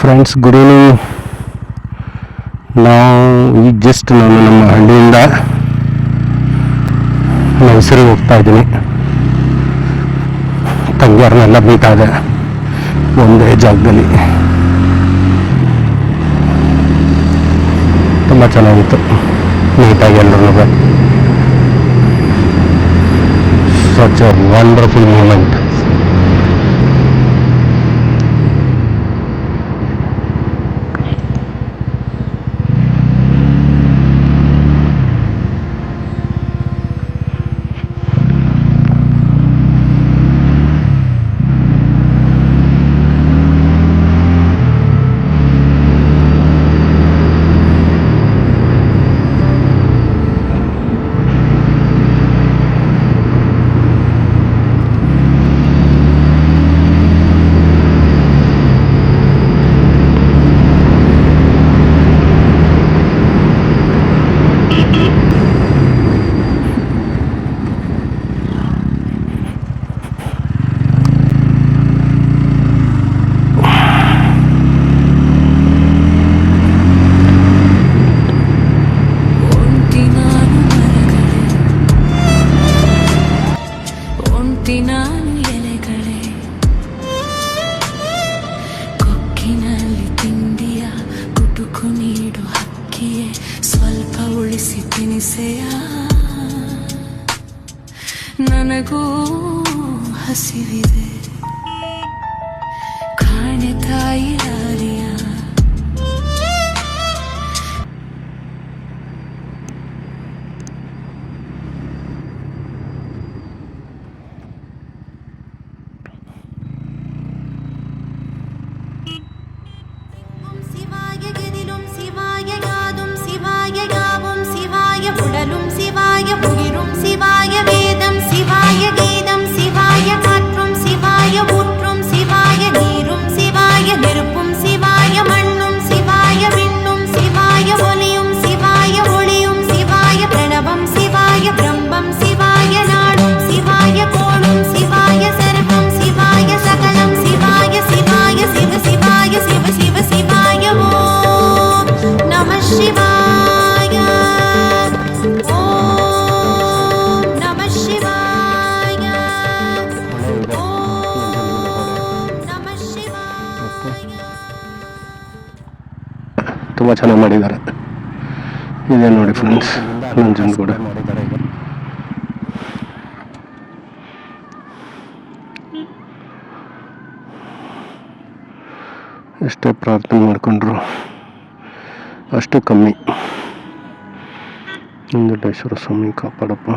Friends, good evening. ಈಗ just ನಾನು ನಮ್ಮ ಹಳ್ಳಿಯಿಂದ ಮೈಸೂರಿಗೆ ಹೋಗ್ತಾ ಇದ್ದೀನಿ. ತಂಗಿಯರನ್ನೆಲ್ಲ ಮೀಟ್ ಆದೆ ಒಂದೇ ಜಾಗದಲ್ಲಿ. ತುಂಬ ಚೆನ್ನಾಗಿತ್ತು ನೀಟಾಗಿ ಎಲ್ಲರೂ. Such a wonderful moment. ನಾನು ಎಲೆಗಳೇ ಕೊಕ್ಕಿನಲ್ಲಿ ತಿಂಡಿಯ ಗುಟುಕು ನೀಡು ಹಕ್ಕಿಯೇ, ಸ್ವಲ್ಪ ಉಳಿಸಿ ತಿನಿಸೆಯ. ನನಗೂ ಹಸಿವಿದೆ ಕಾಣೆ ತಾಯಿ ಲಾಲಿಯ. உடலும் சிவாய, உயிரும் சிவாய, வேதம் சிவாய, கீதம் சிவாய, காற்றும் சிவாய, ஊற்றும் சிவாய, நீரும் சிவாய, நெருப்பும் சிவாய, மண்ணும் சிவாய, விண்ணும் சிவாய, ஒலியும் சிவாய, ஒளியும் சிவாய, பிரணவம் சிவாய, பிரம்மம் சிவாய, நாடும் சிவாய, கோளும் சிவாய, சர்வம் சிவாய, சகலம் சிவாய, சிவாய சிவ சிவாய, சிவ சிவ சிவாய. ஓம் நம சிவாய. ತುಂಬ ಚೆನ್ನಾಗಿ ಮಾಡಿದ್ದಾರೆ. ಇದೆ ನೋಡಿ ಫ್ರೆಂಡ್ಸ್, ನಂಜನಗೂಡು. ಎಷ್ಟೇ ಪ್ರಾರ್ಥನೆ ಮಾಡಿಕೊಂಡ್ರು ಅಷ್ಟು ಕಮ್ಮಿ. ನಂಜುಂಡೇಶ್ವರ ಸ್ವಾಮಿ ಕಾಪಾಡಪ್ಪ.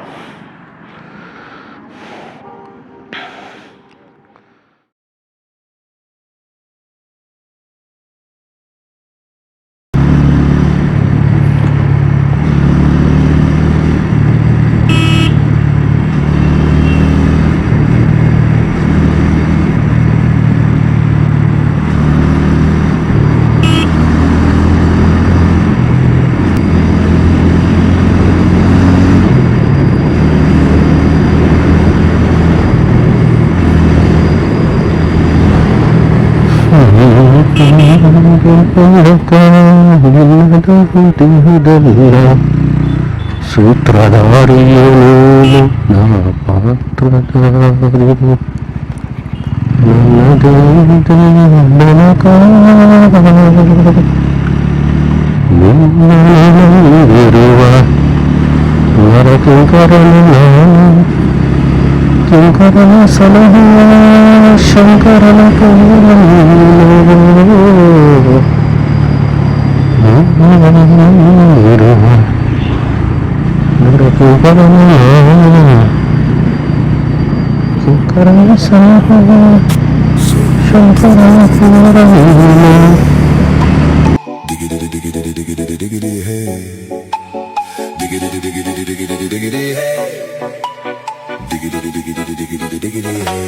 ಸೂತ್ರಧಾರಿಯನು ನಾ ಪಾತ್ರಧಾರಿ ನಿನ್ನಿರುವ ನರಕಿಂಕರನ ಕಿಂಕರನ ಸಲಹೆಯ ಶಂಕರನ ಇರುವ ನರಕಿಂಕರನ ಕಿಂಕರನ ಸಲಹೆಯ ಶಂಕರನ diggity diggity diggity diggity hey, diggity diggity diggity diggity hey, diggity diggity diggity diggity hey.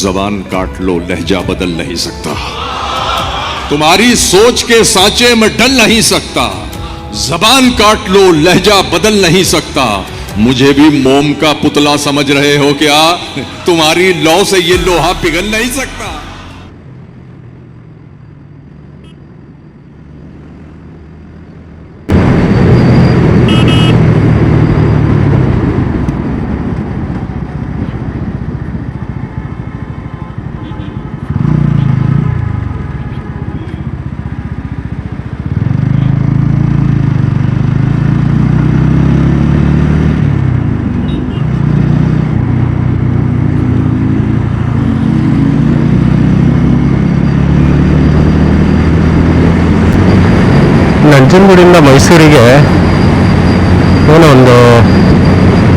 जबान काट लो लहजा बदल नहीं सकता, तुम्हारी सोच के सांचे में डल नहीं सकता। जबान काट लो लहजा बदल नहीं सकता, मुझे भी मोम का पुतला समझ रहे हो क्या? तुम्हारी लौ से ये लोहा पिघल नहीं सकता। ನಂಜನಗೂಡಿಂದ ಮೈಸೂರಿಗೆ ಏನೋ ಒಂದು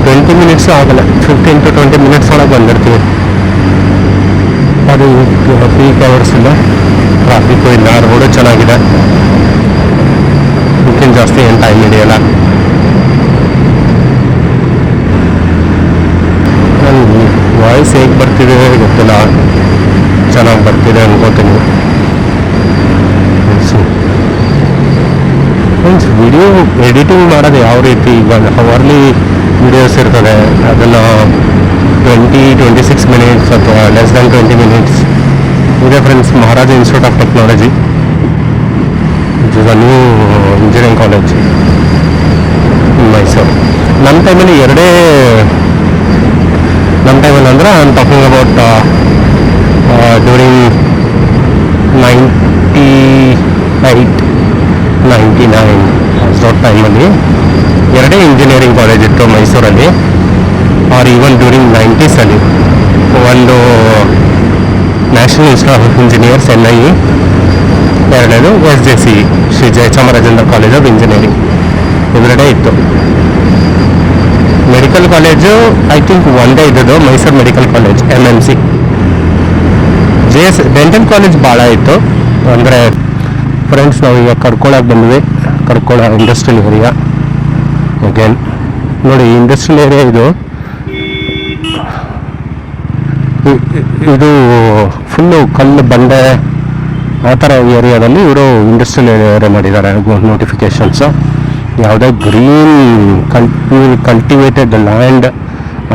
20 ಮಿನಿಟ್ಸು ಆಗಲ್ಲ, 15 to 20 ಮಿನಿಟ್ಸ್ ಒಳಗೆ ಬಂದಿರ್ತೀವಿ. ಅದು ಪೀಕ್ ಅವರ್ಸ್ ಇಲ್ಲ, ಟ್ರಾಫಿಕ್ಕು ಇಲ್ಲ, ರೋಡು ಚೆನ್ನಾಗಿದೆ, ಇದಕ್ಕಿಂತ ಜಾಸ್ತಿ ಏನು ಟೈಮ್ ಹಿಡಿಯಲ್ಲ. ನನ್ನ ವಾಯ್ಸ್ ಹೇಗೆ ಬರ್ತಿದೆ ಗೊತ್ತಿಲ್ಲ, ಚೆನ್ನಾಗಿ ಬರ್ತಿದೆ ಅನ್ಕೋತೀನಿ. ಮೀನ್ಸ್ ವಿಡಿಯೋ ಎಡಿಟಿಂಗ್ ಮಾಡೋದು ಯಾವ ರೀತಿ, ಇವಾಗ ಅವರ್ಲಿ ವಿಡಿಯೋಸ್ ಇರ್ತದೆ, ಅದನ್ನು 20-26 ಮಿನಿಟ್ಸ್ ಅಥವಾ ಲೆಸ್ ದ್ಯಾನ್ 20 ಮಿನಿಟ್ಸ್ ಇದೆ. Friends, Maharaja Institute of Technology, it is a new engineering college in Mysuru. ನಮ್ಮ ಟೈಮಲ್ಲಿ ನಮ್ಮ ಟೈಮಲ್ಲಿ ಅಂದರೆ I am talking about during 99 ಅಷ್ಟೊತ್ತು ಟೈಮಲ್ಲಿ ಎರಡೇ ಇಂಜಿನಿಯರಿಂಗ್ ಕಾಲೇಜ್ ಇತ್ತು ಮೈಸೂರಲ್ಲಿ. ಆರ್ ಈವನ್ ಡ್ಯೂರಿಂಗ್ 90sಲ್ಲಿ ಒಂದು National Institute of Engineers NIE, ಎರಡನೇದು SJCE, Sri Jayachamarajendra College of Engineering. ಇವೆರಡೇ ಇತ್ತು. ಮೆಡಿಕಲ್ ಕಾಲೇಜು ಐ ಥಿಂಕ್ ಒಂದೇ ಇದ್ದದ್ದು, Mysuru Medical College MMC. Dental college ಭಾಳ ಇತ್ತು. ಅಂದರೆ ಫ್ರೆಂಡ್ಸ್, ನಾವು ಈಗ ಕಡ್ಕೊಳಕ್ಕೆ ಬಂದ್ವಿ. ಕಡ್ಕೊಳ ಇಂಡಸ್ಟ್ರಿಯಲ್ ಏರಿಯಾ ಅಗೇನ್ ನೋಡಿ. ಇಂಡಸ್ಟ್ರಿಯಲ್ ಏರಿಯಾ ಇದು ಫುಲ್ಲು ಕಲ್ಲು ಬಂಡೆ ಆ ಥರ ಏರಿಯಾದಲ್ಲಿ ಇವರು ಇಂಡಸ್ಟ್ರಿಯಲ್ ಏರಿಯಾ ಮಾಡಿದ್ದಾರೆ. ನೋಟಿಫಿಕೇಶನ್ಸು ಯಾವುದೇ ಗ್ರೀನ್ ಕಲ್ಟಿವೇಟೆಡ್ ಲ್ಯಾಂಡ್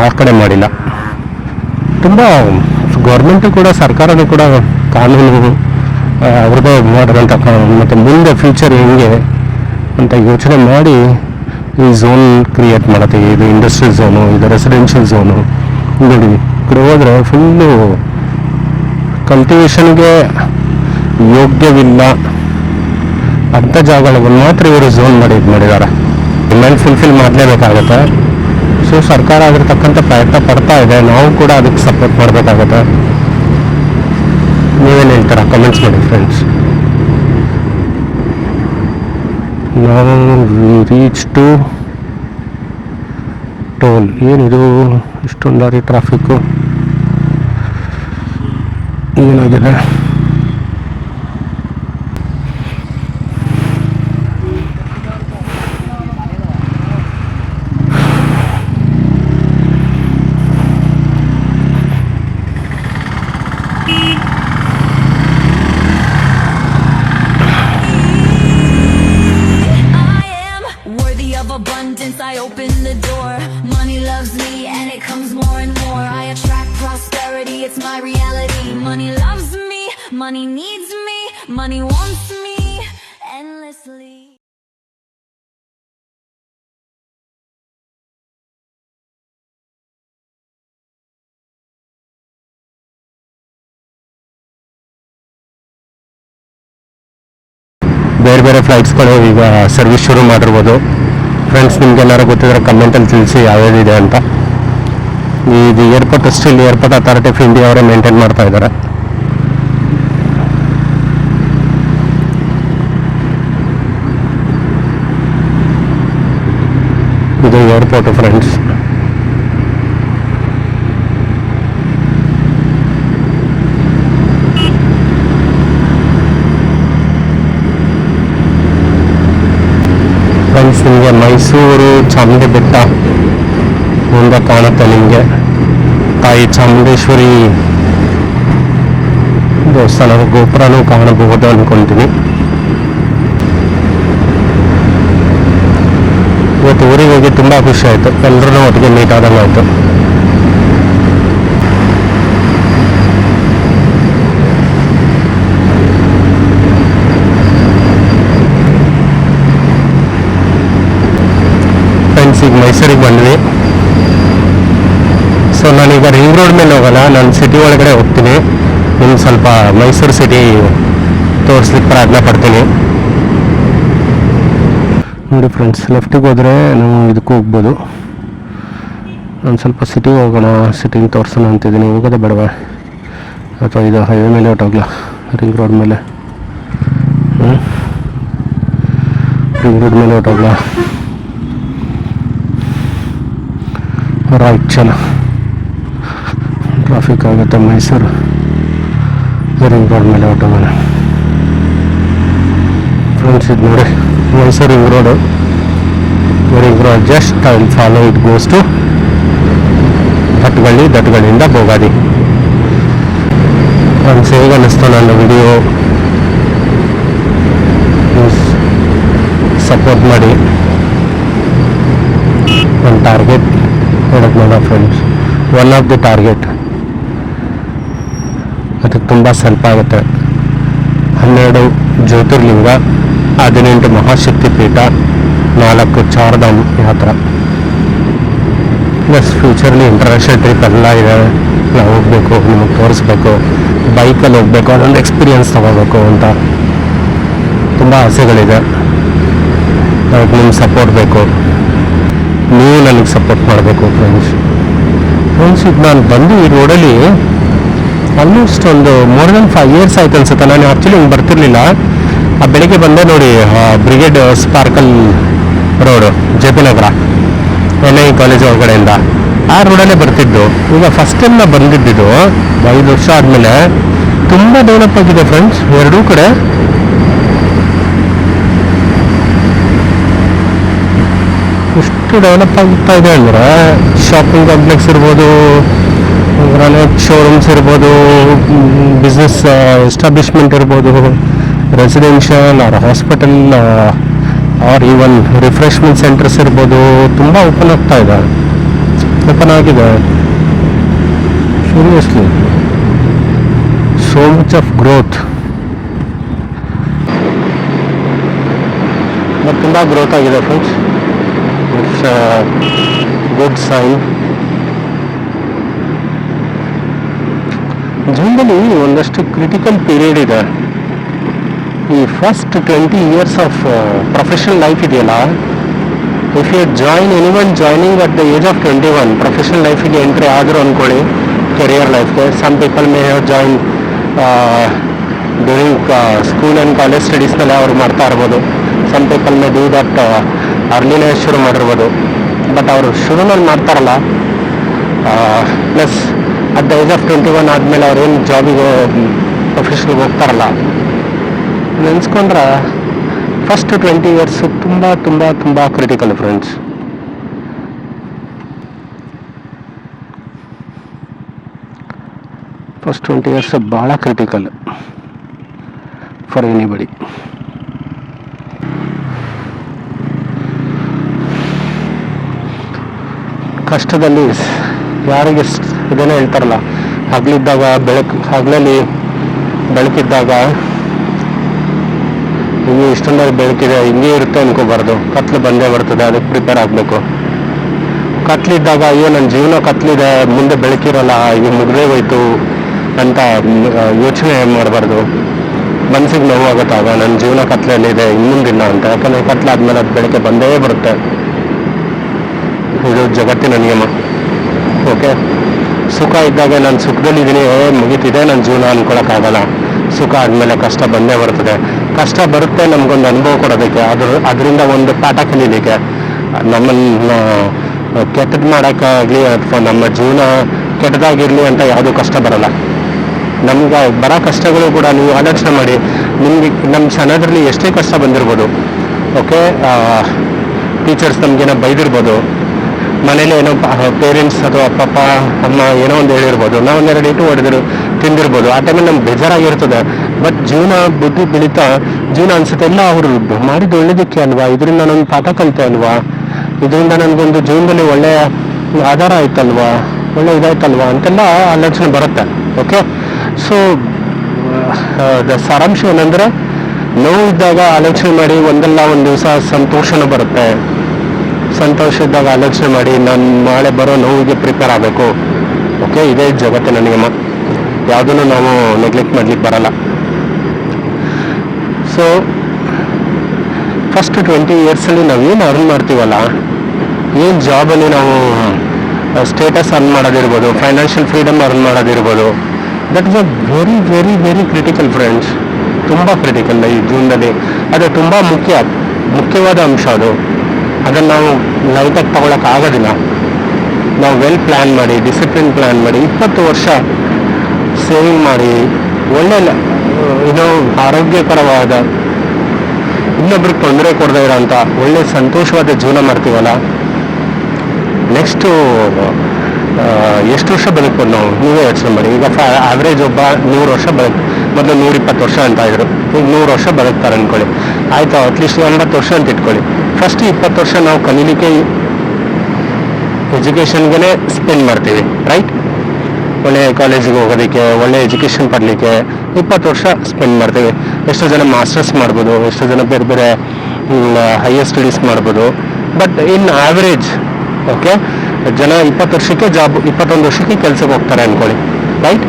ಆ ಕಡೆ ಮಾಡಿಲ್ಲ. ತುಂಬ ಗೌರ್ಮೆಂಟು ಕೂಡ, ಸರ್ಕಾರನೂ ಕೂಡ ಕಾನೂನು ಅವ್ರದ್ದೇ ಮಾಡೋದಂತ, ಮತ್ತು ಮುಂದೆ ಫ್ಯೂಚರ್ ಹೆಂಗೆ ಅಂತ ಯೋಚನೆ ಮಾಡಿ ಈ ಝೋನ್ ಕ್ರಿಯೇಟ್ ಮಾಡುತ್ತೆ. ಇದು ಇಂಡಸ್ಟ್ರಿಯಲ್ ಝೋನು, ಇದು ರೆಸಿಡೆನ್ಷಿಯಲ್ ಝೋನು. ನೋಡಿ, ಈ ಕಡೆ ಹೋದರೆ ಫುಲ್ಲು ಕಲ್ಟಿವೇಷನ್ಗೆ ಯೋಗ್ಯವಿಲ್ಲ ಅಂಥ ಜಾಗಗಳಿಗೆ ಮಾತ್ರ ಇವರು ಝೋನ್ ಮಾಡಿದ್ದಾರೆ. Demand fulfil ಮಾಡಲೇಬೇಕಾಗತ್ತೆ. ಸೊ ಸರ್ಕಾರ ಅದ್ರ ತಕ್ಕಂಥ ಪ್ರಯತ್ನ ಪಡ್ತಾ ಇದೆ, ನಾವು ಕೂಡ ಅದಕ್ಕೆ ಸಪೋರ್ಟ್ ಮಾಡಬೇಕಾಗತ್ತೆ. ನೀವೇನು ಹೇಳ್ತೀರಾ? ಕಮೆಂಟ್ಸ್ ಮಾಡಿ ಫ್ರೆಂಡ್ಸ್. ನಾವು ರೀಚ್ ಟು ಟೋಲ್. ಏನಿದು ಇಷ್ಟೊಂದು ಲಾರಿ ಟ್ರಾಫಿಕ್ಕು ಏನಾಗಿದೆ? Abundance, I open the door. Money loves me and it comes more and more. I attract prosperity, it's my reality. Money loves me, money needs me, money wants me endlessly. ಬೇರೆ ಬೇರೆ ಫ್ಲೈಟ್ಸ್ಗಳು ಈಗ service ಶುರು ಮಾಡಿರ್ಬೋದು. Friends, ನಿಮ್ಗೆ ಏನಾರು ಗೊತ್ತಿದ್ರೆ ಕಮೆಂಟಲ್ಲಿ ತಿಳಿಸಿ ಯಾವ್ಯಾವುದಿದೆ ಅಂತ. ಇದು airport still airport authority of India ಅವರೇ ಮೇಂಟೈನ್ ಮಾಡ್ತಾ ಇದ್ದಾರೆ. ಇದು ಏರ್ಪೋರ್ಟು ಫ್ರೆಂಡ್ಸ್. ಫ್ರೆಂಡ್ಸ್, ನಿಮಗೆ ಮೈಸೂರು ಚಾಮುಂಡಿ ಬೆಟ್ಟ ಮುಂದೆ ಕಾಣುತ್ತೆ. ನಿಮಗೆ ತಾಯಿ ಚಾಮುಂಡೇಶ್ವರಿ ದೇವಸ್ಥಾನದ ಗೋಪುರನೂ ಕಾಣಬಹುದು ಅಂದ್ಕೊಳ್ತೀನಿ. ಇವತ್ತು ಊರಿಗೆ ಹೋಗಿ ತುಂಬ ಖುಷಿ ಆಯಿತು, ಎಲ್ಲರೂ ಒಟ್ಟಿಗೆ ಮೀಟ್ ಆದಂಗೆ ಆಯಿತು. ಫ್ರೆಂಡ್ಸ್, ಈಗ ಮೈಸೂರಿಗೆ ಬಂದ್ವಿ. ಸೊ ನಾನೀಗ ರಿಂಗ್ ರೋಡ್ ಮೇಲೆ ಹೋಗಲ್ಲ, ನಾನು ಸಿಟಿ ಒಳಗಡೆ ಹೋಗ್ತೀನಿ. ನಿಮ್ಗೆ ಸ್ವಲ್ಪ ಮೈಸೂರು ಸಿಟಿ ತೋರಿಸ್ಲಿಕ್ಕೆ ಪ್ರಯತ್ನ ಪಡ್ತೀನಿ. ನೋಡಿ ಫ್ರೆಂಡ್ಸ್, ಲೆಫ್ಟಿಗೆ ಹೋದರೆ ನಾವು ಇದಕ್ಕೆ ಹೋಗ್ಬೋದು. ನಾನು ಸ್ವಲ್ಪ ಸಿಟಿಗೆ ಹೋಗೋಣ, ಸಿಟಿನ ತೋರಿಸೋಣ ಅಂತಿದ್ದೀನಿ. ಹೋಗೋದೇ ಬೇಡವಾ, ಅಥವಾ ಇದು ಹೈವೇ ಮೇಲೆ ಹೊಟ್ಟೋಗ್ಲಾ, ರಿಂಗ್ ರೋಡ್ ಮೇಲೆ ರಿಂಗ್ ರೋಡ್ ಮೇಲೆ ಹೊಟ್ಟೋಗ್ಲಾ. ರೈಟ್, ಚಲೋ. ಟ್ರಾಫಿಕ್ ಆಗುತ್ತೆ ಮೈಸೂರು, ರಿಂಗ್ ರೋಡ್ ಮೇಲೆ ಹೊಟ್ಟೋಗೋಣ. ಫ್ರೆಂಡ್ಸ್, ಇದು ನೋಡಿ Mysuru ring road. Ring road just I will follow, it goes to Dattagalli, ದಟ್ಗಳ್ಳಿಯಿಂದ ಬೋಗಾದಿ. ಫ್ರೆಂಡ್ಸ್, ಹೇಗೆ ಅನ್ನಿಸ್ತು ನನ್ನ ವಿಡಿಯೋ? ಸಪೋರ್ಟ್ ಮಾಡಿ. ನನ್ನ ಟಾರ್ಗೆಟ್ ಹೇಳೋದ್ನಲ್ಲ friends, one of the target. ಅದಕ್ಕೆ ತುಂಬ ಸ್ವಲ್ಪ ಆಗುತ್ತೆ. 12 ಜ್ಯೋತಿರ್ಲಿಂಗ, 18 ಮಹಾಶಕ್ತಿ ಪೀಠ, 4 ಚಾರ್ಧಾಮ್ ಯಾತ್ರಾ, ಪ್ಲಸ್ ಫ್ಯೂಚರ್ಲಿ ಇಂಟರ್ನ್ಯಾಷನಲ್ ಟ್ರಿಪ್ ಎಲ್ಲ ಇದೆ. ನಾವು ಹೋಗಬೇಕು, ನಿಮಗೆ ತೋರಿಸ್ಬೇಕು, ಬೈಕಲ್ಲಿ ಹೋಗಬೇಕು, ಅದೊಂದು ಎಕ್ಸ್ಪೀರಿಯನ್ಸ್ ತೊಗೋಬೇಕು ಅಂತ ತುಂಬ ಆಸೆಗಳಿದೆ. ಅದಕ್ಕೆ ನಿಮ್ಮ ಸಪೋರ್ಟ್ ಬೇಕು, ನೀವು ನನಗೆ ಸಪೋರ್ಟ್ ಮಾಡಬೇಕು ಫ್ರೆಂಡ್ಸ್. ಈಗ ನಾನು ಬಂದು ಈ ರೋಡಲ್ಲಿ ಆಲ್ಮೋಸ್ಟ್ ಒಂದು ಮೋರ್ ದೆನ್ 5 years ಆಯ್ತು ಅನ್ಸುತ್ತೆ. ನಾನು ಆ್ಯಕ್ಚುಲಿ ಹಿಂಗೆ ಬರ್ತಿರ್ಲಿಲ್ಲ. ಆ ಬೆಳಿಗ್ಗೆ ಬಂದೆ ನೋಡಿ, Brigade Sparkle road, J P Nagar, NI college ಒಳಗಡೆಯಿಂದ ಆ ರೋಡಲ್ಲೇ ಬರ್ತಿದ್ದು. ಈಗ ಫಸ್ಟ್ ಟೈಮ್ ನಾನು ಬಂದಿದ್ದು 5 ವರ್ಷ ಆದಮೇಲೆ. ತುಂಬ ಡೆವಲಪ್ ಆಗಿದೆ ಫ್ರೆಂಡ್ಸ್, ಎರಡೂ ಕಡೆ. ಎಷ್ಟು ಡೆವಲಪ್ ಆಗ್ತಾ ಇದೆ ಅಂದರೆ, ಶಾಪಿಂಗ್ ಕಾಂಪ್ಲೆಕ್ಸ್ ಇರ್ಬೋದು, ಗ್ರಾನೈಟ್ ಶೋರೂಮ್ಸ್ ಇರ್ಬೋದು, ಬಿಸ್ನೆಸ್ ಎಸ್ಟಾಬ್ಲಿಷ್ಮೆಂಟ್ ಇರ್ಬೋದು, residential or hospital or even refreshment centres ಇರ್ಬೋದು, ತುಂಬ ಓಪನ್ ಆಗ್ತಾ ಇದೆ, ಓಪನ್ ಆಗಿದೆ. Seriously, so much of growth. ತುಂಬ ಗ್ರೋತ್ ಆಗಿದೆ ಫ್ರೆಂಡ್ಸ್. It's good sign. ಜೀವನದಲ್ಲಿ ಒಂದಷ್ಟು ಕ್ರಿಟಿಕಲ್ ಪೀರಿಯಡ್ ಇದೆ. ಈ first 20 years of professional life ಇದೆಯಲ್ಲ, if you join anyone joining at the age of 21, professional ಲೈಫಿಗೆ ಎಂಟ್ರಿ ಆದರೂ ಅಂದ್ಕೊಳ್ಳಿ, ಕೆರಿಯರ್ ಲೈಫ್ಗೆ. Some people may have join during school and college ಸ್ಟಡೀಸ್ನಲ್ಲೇ ಅವ್ರು ಮಾಡ್ತಾ ಇರ್ಬೋದು. Some people may do that ಅರ್ಲಿನೇ ಶುರು ಮಾಡಿರ್ಬೋದು. ಬಟ್ ಅವರು ಶುರುನಲ್ಲಿ ಮಾಡ್ತಾರಲ್ಲ, plus at the age of 21 ಆದಮೇಲೆ ಅವ್ರೇನು ಜಾಬಿಗೆ ಪ್ರೊಫೆಷನ್ಗೆ ಹೋಗ್ತಾರಲ್ಲ, ನೆನೆಸ್ಕೊಂಡ್ರೆ ಫಸ್ಟ್ 20 years ತುಂಬ ತುಂಬ ತುಂಬ ಕ್ರಿಟಿಕಲ್ ಫ್ರೆಂಡ್ಸ್. ಫಸ್ಟ್ 20 years ಭಾಳ ಕ್ರಿಟಿಕಲ್ ಫಾರ್ ಎನಿಬಡಿ. ಕಷ್ಟದಲ್ಲಿ ಯಾರಿಗೆ ಇದನ್ನೇ ಹೇಳ್ತಾರಲ್ಲ, ಹಗಲಿದ್ದಾಗ ಹಗಲಲ್ಲಿ ಬೆಳಕಿದ್ದಾಗ ಹಿಂಗೆ ಇಷ್ಟೊಂದಾಗಿ ಬೆಳಕಿದೆ, ಹಿಂಗೆ ಇರುತ್ತೆ ಅನ್ಕೋಬಾರ್ದು. ಕತ್ಲು ಬಂದೇ ಬರ್ತದೆ, ಅದಕ್ಕೆ ಪ್ರಿಪೇರ್ ಆಗಬೇಕು. ಕತ್ಲಿದ್ದಾಗ ಅಯ್ಯೋ ನನ್ನ ಜೀವನ ಕತ್ಲಿದೆ, ಮುಂದೆ ಬೆಳಕಿರಲ್ಲ, ಈಗ ಮುಗ್ದೇ ಹೋಯ್ತು ಅಂತ ಯೋಚನೆ ಮಾಡಬಾರ್ದು. ಮನಸ್ಸಿಗೆ ನೋವಾಗುತ್ತಾಗ ನನ್ನ ಜೀವನ ಕತ್ಲಲ್ಲಿದೆ, ಇನ್ನೊಂದಿಲ್ಲ ಅಂತ. ಯಾಕಂದರೆ ಕತ್ಲಾದ್ಮೇಲೆ ಅದು ಬೆಳಕೆ ಬಂದೇ ಬರುತ್ತೆ. ಇದು ಜಗತ್ತಿನ ನಿಯಮ. ಓಕೆ, ಸುಖ ಇದ್ದಾಗ ನಾನು ಸುಖದಲ್ಲಿದ್ದೀನಿ, ಮುಗೀತಿದೆ ನನ್ನ ಜೀವನ ಅಂದ್ಕೊಳಕ್ಕಾಗಲ್ಲ. ಸುಖ ಆದಮೇಲೆ ಕಷ್ಟ ಬಂದೇ ಬರ್ತದೆ. ಕಷ್ಟ ಬರುತ್ತೆ ನಮಗೊಂದು ಅನುಭವ ಕೊಡೋದಕ್ಕೆ, ಅದರಿಂದ ಒಂದು ಪಾಠ ಕಲೀಲಿಕ್ಕೆ. ನಮ್ಮನ್ನು ಕೆಟ್ಟದ್ದು ಮಾಡೋಕ್ಕಾಗಲಿ ಅಥವಾ ನಮ್ಮ ಜೀವನ ಕೆಟ್ಟದಾಗಿರಲಿ ಅಂತ ಯಾವುದೂ ಕಷ್ಟ ಬರಲ್ಲ. ನಮ್ಗೆ ಬರೋ ಕಷ್ಟಗಳು ಕೂಡ ನೀವು ಆಲೋಚನೆ ಮಾಡಿ. ನಿಮಗೆ ನಮ್ಮ ಸಣ್ಣದ್ರಲ್ಲಿ ಎಷ್ಟೇ ಕಷ್ಟ ಬಂದಿರ್ಬೋದು. ಓಕೆ, ಟೀಚರ್ಸ್ ನಮಗೇನೋ ಬೈದಿರ್ಬೋದು, ಮನೇಲಿ ಏನೋ ಪೇರೆಂಟ್ಸ್ ಅಥವಾ ಪಪ್ಪ ಅಮ್ಮ ಏನೋ ಒಂದು ಹೇಳಿರ್ಬೋದು, ನಾವು ಒಂದೆರಡು ಇಟ್ಟು ಹೊಡೆದ್ರು ತಿಂದಿರ್ಬೋದು. ಆ ಟೈಮಲ್ಲಿ ನಮ್ಗೆ ಬೇಜಾರಾಗಿರ್ತದೆ. ಬಟ್ ಜೀವನ ಬುದ್ಧಿ ಬೆಳೀತಾ ಜೀವನ ಅನ್ಸುತ್ತೆ ಎಲ್ಲ ಅವರು ಮಾಡಿದ್ದು ಒಳ್ಳೇದಕ್ಕೆ ಅಲ್ವಾ, ಇದರಿಂದ ನಾನು ಪಾಠ ಕಲಿತೆ ಅಲ್ವಾ, ಇದರಿಂದ ನನಗೊಂದು ಜೀವನದಲ್ಲಿ ಒಳ್ಳೆಯ ಆಧಾರ ಆಯ್ತಲ್ವಾ, ಒಳ್ಳೆ ಇದಾಯ್ತಲ್ವಾ ಅಂತೆಲ್ಲ ಆಲೋಚನೆ ಬರುತ್ತೆ. ಓಕೆ, ಸೊ ಸಾರಾಂಶ ಏನಂದ್ರೆ, ನೋವು ಇದ್ದಾಗ ಆಲೋಚನೆ ಮಾಡಿ ಒಂದಲ್ಲ ಒಂದು ದಿವಸ ಸಂತೋಷನೂ ಬರುತ್ತೆ. ಸಂತೋಷ ಇದ್ದಾಗ ಆಲೋಚನೆ ಮಾಡಿ ನಾನು ನಾಳೆ ಬರೋ ನೋವಿಗೆ ಪ್ರಿಪೇರ್ ಆಗಬೇಕು. ಓಕೆ, ಇದೇ ಜಗತ್ತಿನ ನಿಯಮ, ಯಾವುದನ್ನು ನಾವು ನೆಗ್ಲೆಕ್ಟ್ ಮಾಡ್ಲಿಕ್ಕೆ ಬರಲ್ಲ. ಸೊ ಫಸ್ಟ್ 20 ಇಯರ್ಸಲ್ಲಿ ನಾವು ಏನು ಅರ್ನ್ ಮಾಡ್ತೀವಲ್ಲ, ಏನು ಜಾಬಲ್ಲಿ ನಾವು ಸ್ಟೇಟಸ್ ಅರ್ನ್ ಮಾಡೋದಿರ್ಬೋದು, ಫೈನಾನ್ಷಿಯಲ್ ಫ್ರೀಡಮ್ ಅರ್ನ್ ಮಾಡೋದಿರ್ಬೋದು, that is a very very very critical friends. ತುಂಬ ಕ್ರಿಟಿಕಲ್ ಈ ಜೀವನದಲ್ಲಿ. ಅದು ತುಂಬ ಮುಖ್ಯವಾದ ಅಂಶ ಅದು. ಅದನ್ನು ನಾವು ಲೈಟಾಗಿ ತಗೊಳಕ್ಕಾಗೋದಿಲ್ಲ. ನಾವು ವೆಲ್ ಪ್ಲ್ಯಾನ್ ಮಾಡಿ, ಡಿಸಿಪ್ಲಿನ್ ಪ್ಲ್ಯಾನ್ ಮಾಡಿ 20 ವರ್ಷ ಸೇವಿಂಗ್ ಮಾಡಿ, ಒಳ್ಳೆ ಏನೋ ಆರೋಗ್ಯಕರವಾದ, ಇನ್ನೊಬ್ರಿಗೆ ತೊಂದರೆ ಕೊಡದೇ ಇರೋಂಥ ಒಳ್ಳೆ ಸಂತೋಷವಾದ ಜೀವನ ಮಾಡ್ತೀವಲ್ಲ, ನೆಕ್ಸ್ಟು ಎಷ್ಟು ವರ್ಷ ಬದುಕ್ಬೋದು ನಾವು, ನೀವೇ ಯೋಚನೆ ಮಾಡಿ. ಈಗ ಆವ್ರೇಜ್ ಒಬ್ಬ 100 ವರ್ಷ ಮೊದಲು 120 ವರ್ಷ ಅಂತ ಇದ್ರು, ಈಗ 100 ವರ್ಷ ಬದುಕ್ತಾರೆ ಅಂದ್ಕೊಳ್ಳಿ. ಆಯಿತು, ಅಟ್ಲೀಸ್ಟ್ 80 ವರ್ಷ ಅಂತ ಇಟ್ಕೊಳ್ಳಿ. ಫಸ್ಟ್ 20 ವರ್ಷ ನಾವು ಕಲೀಲಿಕ್ಕೆ, ಎಜುಕೇಷನ್ಗೆ ಸ್ಪೆಂಡ್ ಮಾಡ್ತೀವಿ, ರೈಟ್? ಒಳ್ಳೆಯ ಕಾಲೇಜಿಗೆ ಹೋಗೋದಕ್ಕೆ, ಒಳ್ಳೆ ಎಜುಕೇಷನ್ ಪಡಲಿಕ್ಕೆ 20 ವರ್ಷ ಸ್ಪೆಂಡ್ ಮಾಡ್ತೀವಿ. ಎಷ್ಟೋ ಜನ ಮಾಸ್ಟರ್ಸ್ ಮಾಡ್ಬೋದು, ಎಷ್ಟೋ ಜನ ಬೇರೆ ಬೇರೆ ಹೈಯರ್ ಸ್ಟಡೀಸ್ ಮಾಡ್ಬೋದು. ಬಟ್ ಇನ್ ಆವ್ರೇಜ್ ಓಕೆ, ಜನ 20 ವರ್ಷಕ್ಕೆ ಜಾಬ್, 21 ವರ್ಷಕ್ಕೆ ಕೆಲಸಕ್ಕೆ ಹೋಗ್ತಾರೆ ಅಂದ್ಕೊಳ್ಳಿ, ರೈಟ್?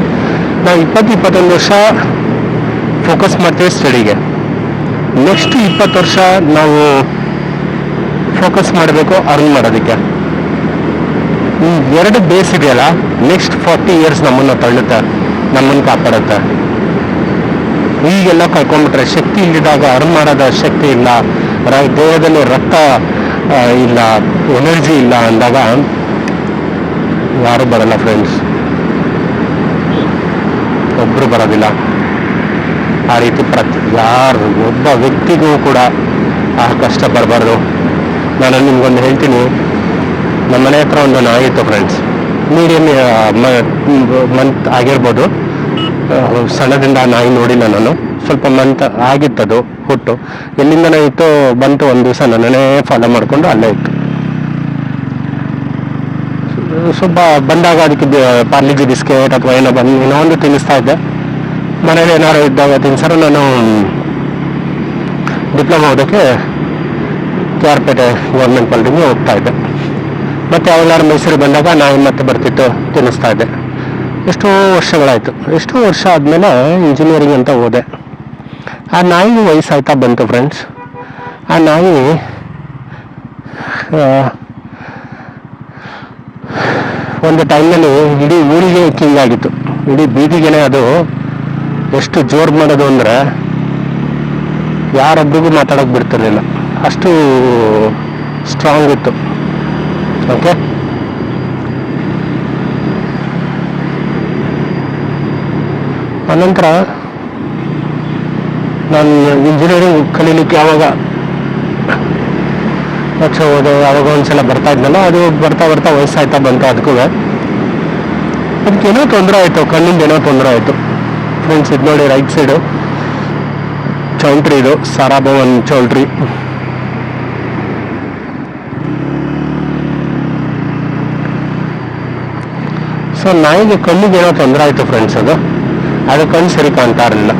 ನಾವು 20-21 ವರ್ಷ ಫೋಕಸ್ ಮಾಡ್ತೀವಿ ಸ್ಟಡಿಗೆ. ನೆಕ್ಸ್ಟ್ 20 ವರ್ಷ ನಾವು ಫೋಕಸ್ ಮಾಡಬೇಕು ಅರ್ನ್ ಮಾಡೋದಕ್ಕೆ. ಈ ಎರಡು ಬೇಸ್ ಇದೆಯಲ್ಲ, ನೆಕ್ಸ್ಟ್ 40 ಇಯರ್ಸ್ ನಮ್ಮನ್ನು ತಳ್ಳುತ್ತೆ, ನಮ್ಮನ್ನು ಕಾಪಾಡುತ್ತೆ. ಈಗೆಲ್ಲ ಕಳ್ಕೊಂಡ್ಬಿಟ್ರೆ, ಶಕ್ತಿ ಇಲ್ಲಿದ್ದಾಗ ಅರ್ನ್ ಮಾಡೋದ ಶಕ್ತಿ ಇಲ್ಲ, ದೇಹದಲ್ಲಿ ರಕ್ತ ಇಲ್ಲ, ಎನರ್ಜಿ ಇಲ್ಲ ಅಂದಾಗ ಯಾರು ಬರಲ್ಲ ಫ್ರೆಂಡ್ಸ್, ಒಬ್ಬರು ಬರೋದಿಲ್ಲ. ಆ ರೀತಿ ಯಾರು ಒಬ್ಬ ವ್ಯಕ್ತಿಗೂ ಕೂಡ ಆ ಕಷ್ಟ ಬರಬಾರ್ದು. ನಾನು ನಿಮ್ಗೊಂದು ಹೇಳ್ತೀನಿ, ನಮ್ಮ ಮನೆ ಹತ್ರ ಒಂದು ನಾಯಿ ಇತ್ತು ಫ್ರೆಂಡ್ಸ್, ಮೀಡಿಯಮ್ ಮಂತ್ ಆಗಿರ್ಬೋದು. ಸಣ್ಣದಿಂದ ನಾಯಿ ನೋಡಿಲ್ಲ ನಾನು, ಸ್ವಲ್ಪ ಮಂತ್ ಆಗಿತ್ತದು ಹುಟ್ಟು. ಎಲ್ಲಿಂದನೇ ಇತ್ತು, ಬಂತು ಒಂದು ದಿವಸ ನನ್ನನ್ನೇ ಫಾಲೋ ಮಾಡಿಕೊಂಡು ಅಲ್ಲೇ ಇತ್ತು. ಸ್ವಲ್ಪ ಬಂದಾಗ ಅದಕ್ಕೆ ಪಾರ್ಲಿಜಿ ಬಿಸ್ಕೆಟ್ ಅಥವಾ ಏನೋ ಒಂದು ತಿನ್ನಿಸ್ತಾ ಇದ್ದೆ. ಮನೇಲಿ ಏನಾರು ಇದ್ದಾಗ ತಿನ್ಸರು. ನಾನು ಡಿಪ್ಲೊಮಾ ಓದೋಕ್ಕೆ KR ಗೌರ್ಮೆಂಟ್ ಕಾಲೇಜಿಗೆ ಹೋಗ್ತಾ ಇದ್ದೆ. ಮತ್ತು ಅವಳಾರು ಮೈಸೂರು ಬಂದಾಗ ನಾಯಿ ಮತ್ತೆ ಬರ್ತಿತ್ತು, ತಿನ್ನಿಸ್ತಾ ಇದ್ದೆ. ಎಷ್ಟೋ ವರ್ಷಗಳಾಯಿತು. ಎಷ್ಟೋ ವರ್ಷ ಆದಮೇಲೆ ಇಂಜಿನಿಯರಿಂಗ್ ಅಂತ ಹೋದೆ. ಆ ನಾಯಿಗೆ ವಯಸ್ಸಾಯ್ತಾ ಬಂತು ಫ್ರೆಂಡ್ಸ್. ಆ ನಾಯಿ ಒಂದು ಟೈಮ್ನಲ್ಲಿ ಇಡೀ ಊರಿಗೆ ಕಿಂಗ್ ಆಗಿತ್ತು, ಇಡೀ ಬೀದಿಗೆನೆ. ಅದು ಎಷ್ಟು ಜೋರು ಮಾಡೋದು ಅಂದರೆ ಯಾರೊಬ್ರಿಗೂ ಮಾತಾಡೋಕೆ ಬಿಡ್ತಿರ್ಲಿಲ್ಲ, ಅಷ್ಟು ಸ್ಟ್ರಾಂಗ್ ಇತ್ತು. ಓಕೆ, ಅನಂತರ ನಾನು ಇಂಜಿನಿಯರಿಂಗ್ ಕಲೀಲಿಕ್ಕೆ ಯಾವಾಗ ಲಕ್ಷ ಹೋದೆ, ಯಾವಾಗ ಒಂದ್ಸಲ ಬರ್ತಾ ಇದ್ನಲ್ಲ, ಅದು ಬರ್ತಾ ಬರ್ತಾ ವಯಸ್ಸಾಯ್ತಾ ಬಂತು. ಅದಕ್ಕೇನೋ ತೊಂದರೆ ಆಯಿತು, ಕಣ್ಣಿಂದ ಏನೋ ತೊಂದರೆ ಆಯಿತು ಫ್ರೆಂಡ್ಸ್. ಇದು ನೋಡಿ, ರೈಟ್ ಸೈಡು ಚೌಲ್ಟ್ರಿ, ಇದು ಸಾರಾಭವನ್ ಚೌಲ್ಟ್ರಿ. ಸೊ ನಾಯಿಗೆ ಕಣ್ಣಿಗೆ ಏನೋ ತೊಂದರೆ ಆಯಿತು ಫ್ರೆಂಡ್ಸ್. ಅದು ಕಣ್ಣು ಸರಿ ಕಾಣ್ತಾ ಇರಲಿಲ್ಲ.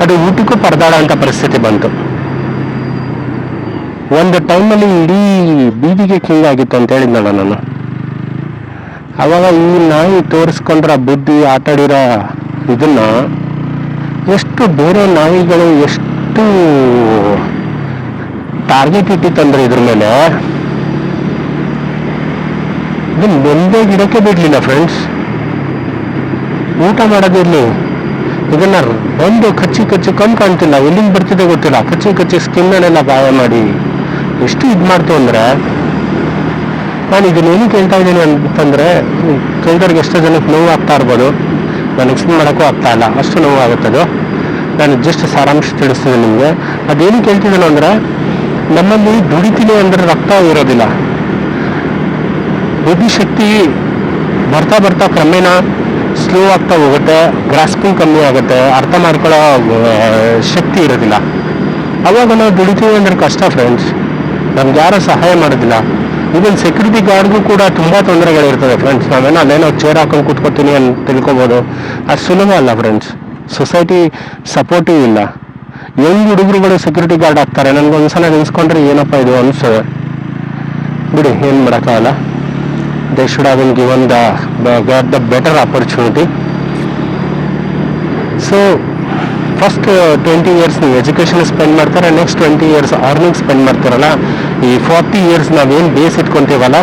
ಅದು ಊಟಕ್ಕೂ ಪರದಾಡ ಅಂತ ಪರಿಸ್ಥಿತಿ ಬಂತು. ಒಂದು ಟೈಮಲ್ಲಿ ಇಡೀ ಬೀದಿಗೆ ಕಿಂಗ್ ಆಗಿತ್ತು ಅಂತ ಹೇಳಿದ್ನಲ್ಲ ನಾನು. ಅವಾಗ ಈ ನಾಯಿ ತೋರಿಸ್ಕೊಂಡ್ರ ಬುದ್ಧಿ, ಆಟಾಡಿರೋ ಇದನ್ನ ಎಷ್ಟು ಬೇರೆ ನಾಯಿಗಳು ಎಷ್ಟು ಟಾರ್ಗೆಟ್ ಇಟ್ಟಿತ್ತಂದ್ರೆ ಇದ್ರ ಮೇಲೆ, ಇದು ಒಂದೇ ಗಿಡಕ್ಕೆ ಬಿಡ್ಲಿಲ್ಲ ಫ್ರೆಂಡ್ಸ್. ಊಟ ಮಾಡೋದಿರ್ಲಿ, ಇದನ್ನ ಒಂದು ಕಚ್ಚಿ ಕಣ್ಣು ಕಾಣ್ತಿಲ್ಲ, ಎಲ್ಲಿಂದ ಬರ್ತಿದೆ ಗೊತ್ತಿಲ್ಲ, ಕಚ್ಚಿ ಸ್ಕಿನ್ನನ್ನೆಲ್ಲ ಗಾಯ ಮಾಡಿ ಎಷ್ಟು ಇದು ಮಾಡ್ತು ಅಂದರೆ. ನಾನು ಇದನ್ನೇನು ಕೇಳ್ತಾ ಇದ್ದೀನಿ ಅಂತಂದರೆ, ಕೇಳಿದವ್ರಿಗೆ ಎಷ್ಟೋ ಜನಕ್ಕೆ ನೋವು ಆಗ್ತಾ ಇರ್ಬೋದು, ನಾನು ಎಕ್ಸ್ಪ್ಲೇನ್ ಮಾಡೋಕ್ಕೂ ಆಗ್ತಾ ಇಲ್ಲ, ಅಷ್ಟು ನೋವು ಆಗುತ್ತದು. ನಾನು ಜಸ್ಟ್ ಸಾರಾಂಶ ತಿಳಿಸ್ತೀನಿ ನಿಮಗೆ. ಅದೇನು ಕೇಳ್ತಿದ್ದೇನೆ ಅಂದರೆ, ನಮ್ಮಲ್ಲಿ ದುಡಿತೀನಿ ಅಂದರೆ ರಕ್ತ ಇರೋದಿಲ್ಲ, ಬುದ್ಧಿಶಕ್ತಿ ಬರ್ತಾ ಬರ್ತಾ ಕ್ರಮೇಣ ಸ್ಲೋ ಆಗ್ತಾ ಹೋಗುತ್ತೆ, ಗ್ರಾಸ್ಪಿಂಗ್ ಕಮ್ಮಿ ಆಗುತ್ತೆ, ಅರ್ಥ ಮಾಡ್ಕೊಳ್ಳೋ ಶಕ್ತಿ ಇರೋದಿಲ್ಲ. ಅವಾಗ ನಾವು ದುಡಿತೀವಿ ಅಂದ್ರೆ ಕಷ್ಟ ಫ್ರೆಂಡ್ಸ್, ನಮ್ಗೆ ಯಾರೂ ಸಹಾಯ ಮಾಡೋದಿಲ್ಲ. ಈವನ್ ಸೆಕ್ಯೂರಿಟಿ ಗಾರ್ಡ್ಗೂ ಕೂಡ ತುಂಬ ತೊಂದರೆಗಳಿರ್ತದೆ ಫ್ರೆಂಡ್ಸ್. ನಾವೇನೋ ಅಲ್ಲೇನೋ ಚೇರ್ ಹಾಕೊಂಡು ಕೂತ್ಕೊತೀನಿ ಅಂತ ತಿಳ್ಕೊಬೋದು, ಅದು ಸುಲಭ ಅಲ್ಲ ಫ್ರೆಂಡ್ಸ್. ಸೊಸೈಟಿ ಸಪೋರ್ಟಿವ್ ಇಲ್ಲ. ಹೆಂಗ್ ಹುಡುಗರುಗಳು ಸೆಕ್ಯೂರಿಟಿ ಗಾರ್ಡ್ ಆಗ್ತಾರೆ, ನನಗೊಂದ್ಸಲ ನೆನೆಸ್ಕೊಂಡ್ರೆ ಏನಪ್ಪ ಇದು ಅನಿಸ್ತದೆ. ಬಿಡಿ, ಏನು ಮಾಡೋಕ್ಕಾಗಲ್ಲ. They should have given the better opportunity. So first 20 years ನೀವು ಎಜುಕೇಷನ್ ಸ್ಪೆಂಡ್ ಮಾಡ್ತಾರೆ, ನೆಕ್ಸ್ಟ್ 20 years ಅರ್ನಿಂಗ್ ಸ್ಪೆಂಡ್ ಮಾಡ್ತಾರಲ್ಲ. ಈ 40 years ನಾವೇನು ಬೇಸ್ ಇಟ್ಕೊತೀವಲ್ಲ,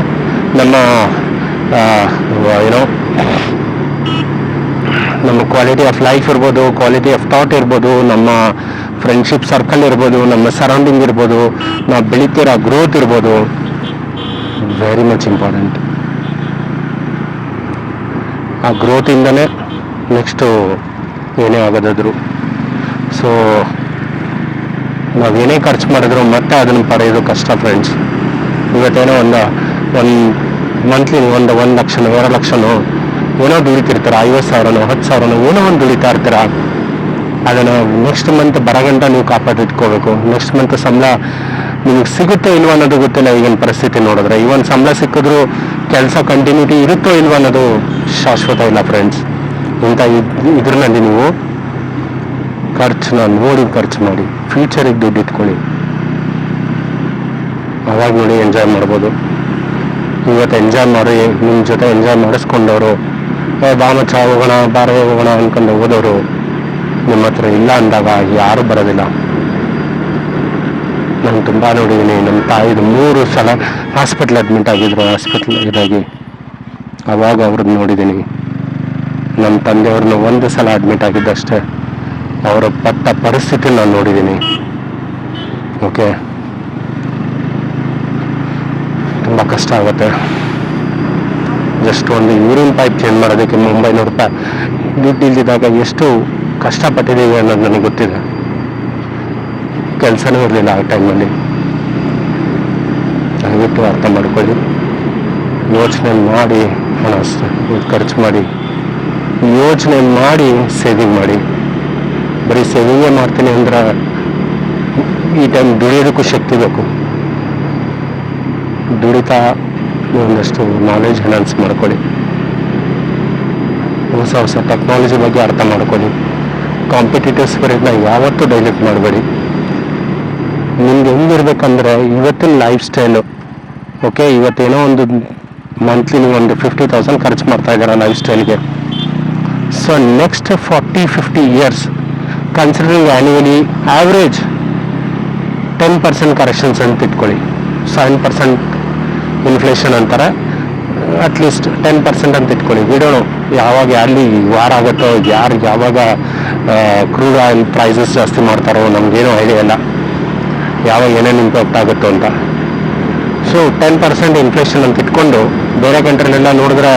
ನಮ್ಮ ಏನೋ ನಮ್ಮ ಕ್ವಾಲಿಟಿ ಆಫ್ ಲೈಫ್ ಇರ್ಬೋದು, ಕ್ವಾಲಿಟಿ ಆಫ್ ಥಾಟ್ ಇರ್ಬೋದು, ನಮ್ಮ ಫ್ರೆಂಡ್ಶಿಪ್ ಸರ್ಕಲ್ ಇರ್ಬೋದು, ನಮ್ಮ ಸರೌಂಡಿಂಗ್ ಇರ್ಬೋದು, ನಾವು ಬೆಳೀತಿರೋ ಗ್ರೋತ್ ಇರ್ಬೋದು, ವೆರಿ ಮಚ್ ಇಂಪಾರ್ಟೆಂಟ್. ಆ ಗ್ರೋತಿಂದನೇ ನೆಕ್ಸ್ಟು ಏನೇ ಆಗೋದಾದ್ರು. ಸೊ ನಾವೇನೇ ಖರ್ಚು ಮಾಡಿದ್ರು ಮತ್ತೆ ಅದನ್ನು ಪಡೆಯೋದು ಕಷ್ಟ ಫ್ರೆಂಡ್ಸ್. ಇವತ್ತೇನೋ ಒಂದು ಮಂತ್ಲಿ 1 ಲಕ್ಷನೋ 2 ಲಕ್ಷನೋ ಏನೋ ದುಡಿತಿರ್ತೀರ, 50,000ನೋ 10,000ನೋ ಏನೋ ಒಂದು ದುಡಿತಾ ಇರ್ತೀರ. ಅದನ್ನು ನೆಕ್ಸ್ಟ್ ಮಂತ್ ಬರಗಂಟ ನೀವು ಕಾಪಾಡಿಟ್ಕೋಬೇಕು. ನೆಕ್ಸ್ಟ್ ಮಂತ್ ಸಂಬಳ ನಿಮಗೆ ಸಿಗುತ್ತೋ ಇಲ್ವೋ ಅನ್ನೋದು ಗೊತ್ತಿಲ್ಲ ಈಗಿನ ಪರಿಸ್ಥಿತಿ ನೋಡಿದ್ರೆ. ಇವನ್ ಸಂಬಳ ಸಿಕ್ಕಿದ್ರು ಕೆಲಸ ಕಂಟಿನ್ಯೂಟಿ ಇರುತ್ತೋ ಇಲ್ವೋ ಅನ್ನೋದು ಶಾಶ್ವತ ಇಲ್ಲ ಫ್ರೆಂಡ್ಸ್. ಇಂಥ ಇದ್ರಲ್ಲಿ ನೀವು ಖರ್ಚನ್ನ ನೋಡಿ ಖರ್ಚು ಮಾಡಿ, ಫ್ಯೂಚರಿಗೆ ದುಡ್ಡು ಇಟ್ಕೊಳ್ಳಿ. ಅವಾಗ ನೋಡಿ ಎಂಜಾಯ್ ಮಾಡ್ಬೋದು. ಇವತ್ತು ಎಂಜಾಯ್ ಮಾಡಿ ನಿಮ್ಮ ಜೊತೆ ಎಂಜಾಯ್ ಮಾಡಿಸ್ಕೊಂಡವರು, ಬಾಮಚ್ಚ ಹೋಗೋಣ ಬಾರೇ ಹೋಗೋಣ ಅಂದ್ಕೊಂಡು ಹೋದವರು ನಿಮ್ಮ ಹತ್ರ ಇಲ್ಲ ಅಂದಾಗ ಯಾರು ಬರೋದಿಲ್ಲ. ನಾನು ತುಂಬ ನೋಡಿದ್ದೀನಿ. ನಮ್ಮ ತಾಯಿದು 3 ಸಲ ಹಾಸ್ಪಿಟ್ಲ್ ಅಡ್ಮಿಟ್ ಆಗಿದ್ರು, ಹಾಸ್ಪಿಟ್ಲ್ ಇದಾಗಿ ಅವಾಗ ಅವ್ರನ್ನ ನೋಡಿದ್ದೀನಿ. ನಮ್ಮ ತಂದೆಯವ್ರನ್ನ 1 ಸಲ ಅಡ್ಮಿಟ್ ಆಗಿದ್ದಷ್ಟೇ, ಅವರ ಪಟ್ಟ ಪರಿಸ್ಥಿತಿ ನಾನು ನೋಡಿದ್ದೀನಿ. ಓಕೆ, ತುಂಬ ಕಷ್ಟ ಆಗುತ್ತೆ. ಜಸ್ಟ್ ಒಂದು ಯೂರಿನ್ ಪೈಪ್ ಚೇಂಜ್ ಮಾಡೋದಕ್ಕೆ 900 ರೂಪಾಯಿ ದುಡ್ಡು ಇಲ್ದಿದ್ದಾಗ ಎಷ್ಟು ಕಷ್ಟಪಟ್ಟಿದ್ದೀವಿ ಅನ್ನೋದು ನನಗೆ ಗೊತ್ತಿದೆ. ಕೆಲಸನೂ ಇರಲಿಲ್ಲ ಆ ಟೈಮಲ್ಲಿ. ದಯವಿಟ್ಟು ಅರ್ಥ ಮಾಡ್ಕೊಳ್ಳಿ, ಯೋಚನೆ ಮಾಡಿ ಹಣ ಖರ್ಚು ಮಾಡಿ, ಯೋಚನೆ ಮಾಡಿ ಸೇವಿಂಗ್ ಮಾಡಿ. ಬರೀ ಸೇವಿಂಗೇ ಮಾಡ್ತೀನಿ ಅಂದ್ರೆ ಈ ಟೈಮ್ ದುಡಿಯೋದಕ್ಕೂ ಶಕ್ತಿ ಬೇಕು. ದುಡಿತಾ ಒಂದಷ್ಟು ನಾಲೆಜ್ ಎನ್ಹಾನ್ಸ್ ಮಾಡ್ಕೊಳ್ಳಿ, ಹೊಸ ಟೆಕ್ನಾಲಜಿ ಬಗ್ಗೆ ಅರ್ಥ ಮಾಡ್ಕೊಳ್ಳಿ. ಕಾಂಪಿಟೇಟಿವ್ ಸ್ಪಿರಿಟ್ನ ಯಾವತ್ತೂ ಡೈಲ್ಯೂಟ್ ಮಾಡಬೇಡಿ. ನಿಮ್ಗೆ ಹೆಂಗಿರ್ಬೇಕಂದ್ರೆ ಇವತ್ತಿನ ಲೈಫ್ ಸ್ಟೈಲು, ಓಕೆ, ಇವತ್ತೇನೋ ಒಂದು ಮಂತ್ಲಿ ನೀವು ಒಂದು 50,000 ಖರ್ಚು ಮಾಡ್ತಾ ಇದ್ದೀರಾ ಲೈಫ್ ಸ್ಟೈಲ್ಗೆ. So next 40-50 years considering annually average 10% corrections ಅಂತ ಇಟ್ಕೊಳ್ಳಿ. 7% ಇನ್ಫ್ಲೇಷನ್ ಅಂತಾರೆ, ಅಟ್ಲೀಸ್ಟ್ 10% ಅಂತ ಇಟ್ಕೊಳ್ಳಿ. ಬಿಡೋಣ ಯಾವಾಗ ಅಲ್ಲಿ ವಾರ ಆಗುತ್ತೋ, ಯಾರು ಯಾವಾಗ ಕ್ರೂಡ್ ಆಯಿಲ್ ಪ್ರೈಸಸ್ ಜಾಸ್ತಿ ಮಾಡ್ತಾರೋ ನಮಗೇನೂ ಐಡಿಯಾ ಇಲ್ಲ, ಯಾವಾಗ ಏನೇನು ಇಂಪ್ಯಾಕ್ಟ್ ಆಗುತ್ತೋ ಅಂತ. ಸೊ 10% ಇನ್ಫ್ಲೇಷನ್ ಅಂತ ಇಟ್ಕೊಂಡು, ಬೇರೆ ಕಂಟ್ರಿಲೆಲ್ಲ ನೋಡಿದ್ರೆ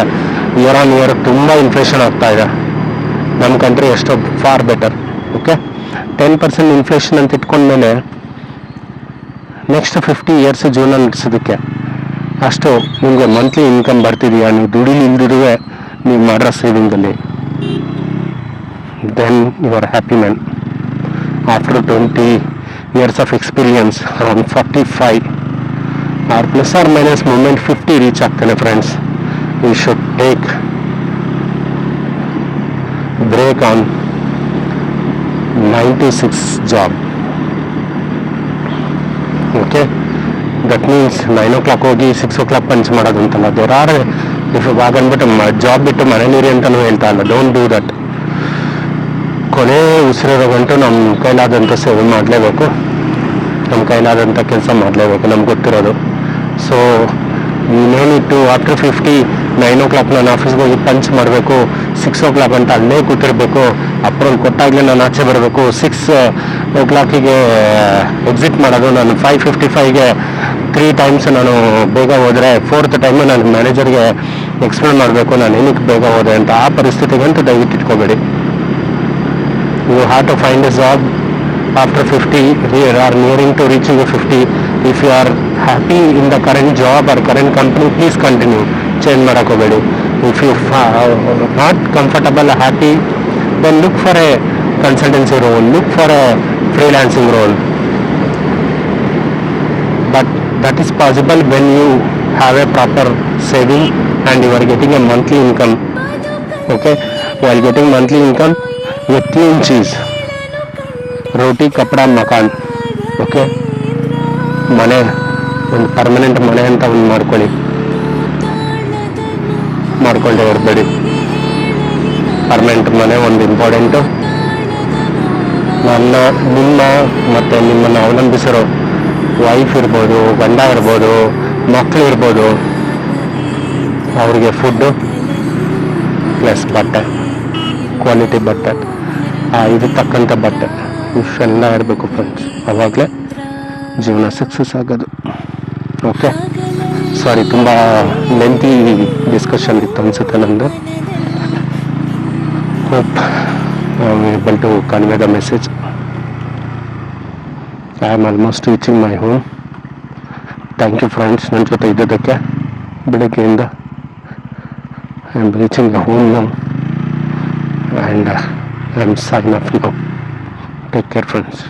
ಇಯರ್ ಆನ್ ಇಯರ್ ತುಂಬ ಇನ್ಫ್ಲೇಷನ್ ಆಗ್ತಾ ಇದೆ. ನಮ್ಮ ಕಂಟ್ರಿ ಎಷ್ಟೋ ಫಾರ್ ಬೆಟರ್. ಓಕೆ, 10% ಇನ್ಫ್ಲೇಷನ್ ಅಂತ ಇಟ್ಕೊಂಡ್ಮೇಲೆ ನೆಕ್ಸ್ಟ್ 50 years ಜೀವನ ನಡೆಸೋದಕ್ಕೆ ಅಷ್ಟು ನಿಮಗೆ ಮಂತ್ಲಿ ಇನ್ಕಮ್ ಬರ್ತಿದೆಯಾ, ನೀವು ದುಡಿಲಿಲ್ದಿರುವೆ ನೀವು ಮಾಡಿರೋ ಸೇವಿಂಗಲ್ಲಿ, then you are happy man. After 20 years of experience, around 45 or plus or minus moment 50 reach ಆಗ್ತಾನೆ friends. You should take break on 9 to 6 job. Okay, that means 9 o'clock ಹೋಗಿ 6 o'clock ಪಂಚ್ ಮಾಡೋದು ಅಂತಲ್ಲ. There are if ಹಾಗನ್ಬಿಟ್ಟು job ಬಿಟ್ಟು ಮನೇಲಿರಿ ಅಂತಲೂ ಹೇಳ್ತಾ ಇಲ್ಲ. Don't do that. ಕೊನೆ ಉಸಿರಿರೋ ಗಂಟು ನಮ್ಮ ಕೈಲಾದಂಥ ಸೇವೆ ಮಾಡಲೇಬೇಕು, ನಮ್ಮ ಕೈಲಾದಂಥ ಕೆಲಸ ಮಾಡಲೇಬೇಕು, ನಮ್ಗೆ ಗೊತ್ತಿರೋದು. ಸೊ ಇನ್ನೇನಿಟ್ಟು ಆಫ್ಟರ್ 50 9 o'clock ನಾನು ಆಫೀಸ್ಗೆ ಹೋಗಿ ಪಂಚ್ ಮಾಡಬೇಕು, 6 o'clock ಅಂತ ಅಲ್ಲೇ ಕೂತಿರ್ಬೇಕು, ಅಪ್ರೂವಲ್ ಕೊಟ್ಟಾಗಲೇ ನಾನು ಆಚೆ ಬರಬೇಕು, 6 o'clock ಎಕ್ಸಿಟ್ ಮಾಡೋದು. ನಾನು 5:55 3 times ನಾನು ಬೇಗ ಹೋದರೆ 4th time ನಾನು ಮ್ಯಾನೇಜರ್ಗೆ ಎಕ್ಸ್ಪ್ಲೇನ್ ಮಾಡಬೇಕು ನಾನು ಏನಕ್ಕೆ ಬೇಗ ಹೋದೆ ಅಂತ. ಆ ಪರಿಸ್ಥಿತಿಗಂತೂ ದಯವಿಟ್ಟು ಇಟ್ಕೋಬೇಡಿ. You have to find a job after 50 or nearing to reaching 50. If you are happy in the current job or current company, please continue, change ಮಾಡೋಕ್ಕೋಬೇಡಿ. If you are not comfortable, happy, then look for a consultancy role, look for a freelancing role. But that is possible when you have a proper saving and you are getting a monthly income. Okay, while getting monthly income, a clean cheese, roti, kapda, makan. Okay, ಮನೆ ಒಂದು permanent ಮನೆ ಅಂತ ಒಂದು ಮಾಡ್ಕೊಂಡೇ ಇರಬೇಡಿ. Permanent ಮನೆ ಒಂದು important. ನಿಮ್ಮ ಮತ್ತು ನಿಮ್ಮನ್ನು ಅವಲಂಬಿಸಿರೋ ವೈಫ್ ಇರ್ಬೋದು, ಗಂಡ ಇರ್ಬೋದು, ಮಕ್ಕಳು ಇರ್ಬೋದು, ಅವ್ರಿಗೆ ಫುಡ್ಡು ಪ್ಲಸ್ ಬಟ್ಟೆ, ಕ್ವಾಲಿಟಿ ಬಟ್ಟೆ, ಇದು ತಕ್ಕಂಥ ಬಟ್ಟೆ ಇಷ್ಟೆಲ್ಲ ಇರಬೇಕು ಫ್ರೆಂಡ್ಸ್. ಆವಾಗಲೇ ಜೀವನ ಸಕ್ಸಸ್ ಆಗೋದು. ಓಕೆ, ಸಾರಿ, ತುಂಬ ಲೆಂತಿ ಡಿಸ್ಕಷನ್ ಇತ್ತು ಅನಿಸುತ್ತೆ ನಂದು. Hope I am able to convey the message. I am almost reaching my home. Thank you friends ನನ್ನ ಜೊತೆ ಇದ್ದದಕ್ಕೆ. ಬೆಳಗ್ಗೆಯಿಂದ I am reaching the home now and I am sign off now. Take care friends.